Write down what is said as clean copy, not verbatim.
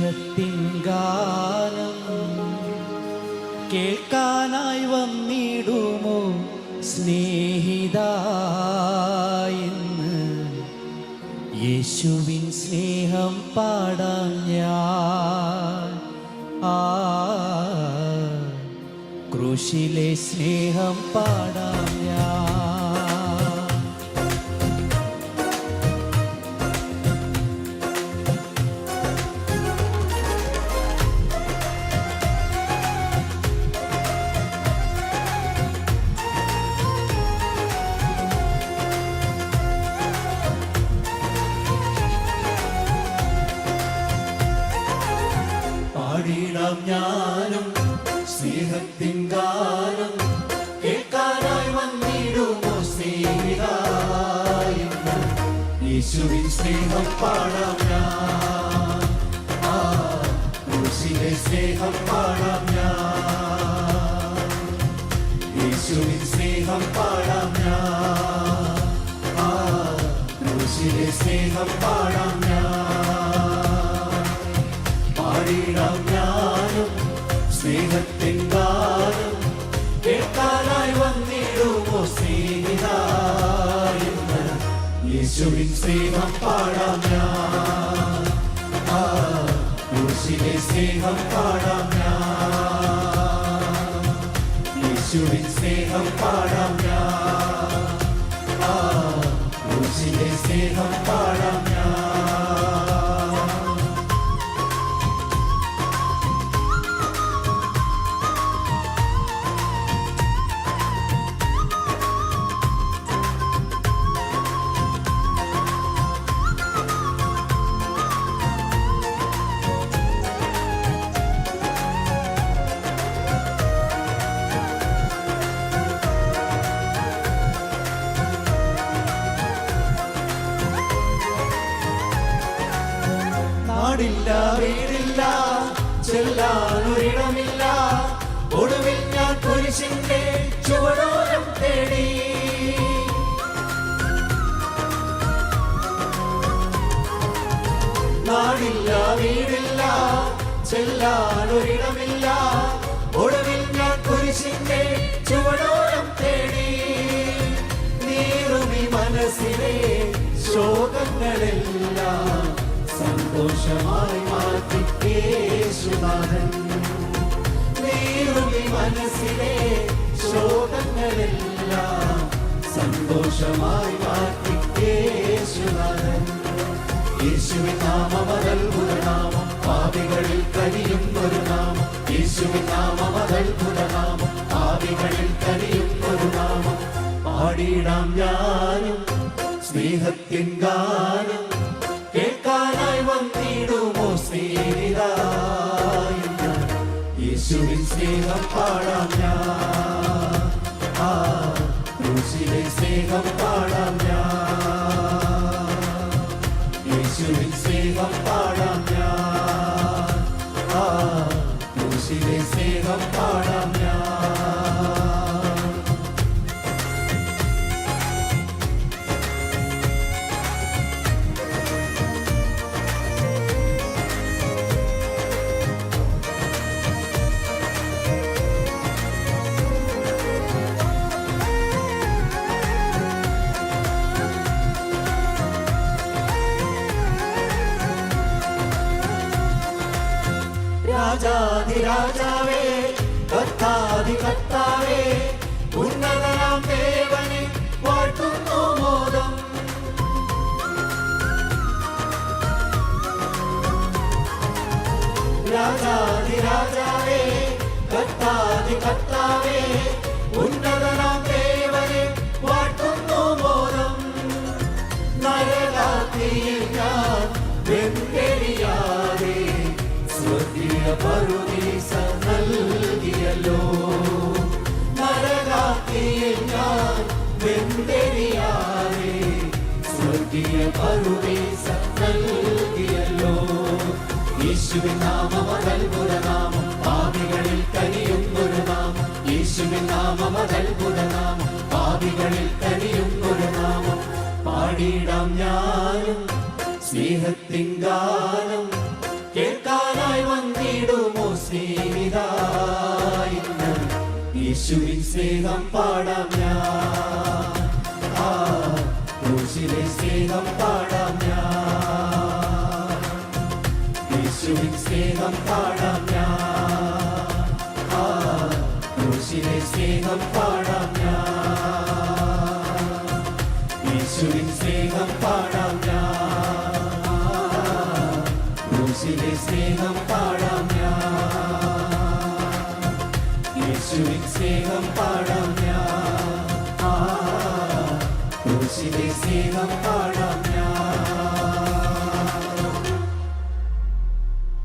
സ്നേഹത്തിൻ ഗാനം കേൾക്കാനായി വന്നിടുമോ സ്നേഹിതാ ഇന്ന് യേശുവിൻ സ്നേഹം പാടാൻ ഞാൻ ക്രൂശിലെ സ്നേഹം പാടാൻ ഞാൻ പാടിടാം ഞാനും സ്നേഹത്തിൻ ഗാനം കേൾക്കാനായി വന്നിടുമോ സ്നേഹിതാ ഇന്ന് യേശുവിൻ സ്നേഹം പാടാം ഞാൻ ക്രൂശിലെ സ്നേഹം പാടാം ഞാൻ യേശുവിൻ സ്നേഹം പാടാം ഞാൻ ക്രൂശിലെ സ്നേഹം പാടാം ഞാൻ പാടിടാം ഞാനും സ്നേഹത്തിൻ ഗാനം കേൾക്കാനായി വന്നിടുമോ സ്നേഹിതാ ഇന്ന് യേശുവിൻ സ്നേഹം പാടാം ഞാൻ ക്രൂശിലെ സ്നേഹം പാടാം ഞാൻ യേശുവിൻ സ്നേഹം പാടാം ഞാൻ ക്രൂശിലെ സ്നേഹം പാടാം ഞാൻ നാടില്ല വീടില്ല ചെല്ലാനൊരിടമില്ല ഒടുവിൽ ഞാൻ കുരിശിന്റെ ചുവടോരം തേടി നാടില്ല വീടില്ല ചെല്ലാനൊരിടമില്ല ഒടുവിൽ ഞാൻ കുരിശിന്റെ ചുവടോരം തേടി നീറുമി മനസ്സിലെ ശോകങ്ങളെല്ലാം സന്തോഷമായി മാറ്റി യേശുനാഥൻ നീറുമി മനസ്സിലെ ശോകങ്ങളെല്ലാം സന്തോഷമായി മാറ്റി യേശുനാഥൻ യേശുവിൻ നാമം അത്ഭുത നാമം പാപികളിൽ കനിയുന്നൊരു നാമം യേശുവിൻ നാമം അത്ഭുത നാമം പാപികളിൽ കനിയുന്നൊരു നാമം പാടിടാം ഞാനും സ്നേഹത്തിൻ ഗാനം കേൾക്കാനായി വന്നിടുമോ സ്നേഹിതാ ഇന്ന് യേശുവിൻ സ്നേഹം പാടാം ഞാൻ ക്രൂശിലെ സ്നേഹം പാടാം ഞാൻ യേശുവിൻ സ്നേഹം പാടാം ഞാൻ ക്രൂശിലെ സ്നേഹം പാടാം ഞാൻ രാജാധിരാജാവേ കർത്താധി കർത്താവേ ഉന്നതനാം ദേവനെ വാഴ്ത്തുന്നു മോദം രാജാധിരാജാവേ കർത്താധി കർത്താവേ ഉന്നതനാം ദേവനെ വാഴ്ത്തുന്നു മോദം നരകാഗ്നിയിൽ ഞാൻ വെന്തെരിയാതെ സ്വർഗീയ പറുദീസ നൽകിയല്ലോ നരകാഗ്നിയിൽ ഞാൻ വെന്തെരിയാതെ സ്വർഗീയ പറുദീസ നൽകിയല്ലോ യേശുവിൻ നാമം അത്ഭുത നാമം പാപികളിൽ കനിയുന്നൊരു നാമം യേശുവിൻ നാമം അത്ഭുത നാമം പാപികളിൽ കനിയുന്നൊരു നാമം പാടിടാം ഞാനും സ്നേഹത്തിൻ ഗാനം കേൾക്കാൻ യേശുവിൻ സ്നേഹം പാടാം ഞാൻ, ആ ക്രൂശിലെ സ്നേഹം പാടാം ഞാൻ, യേശുവിൻ സ്നേഹം പാടാം ഞാൻ, ആ ക്രൂശിലെ സ്നേഹം പാടാം ഞാൻ, യേശുവിൻ സ്നേഹം പാടാം ഞാൻ, ക്രൂശിലെ സ്നേഹം പാടാം ഞാൻ, യേശുവിൻ സ്നേഹം പാടാം ഞാൻ, ക്രൂശിലെ സ്നേഹം പാടാം.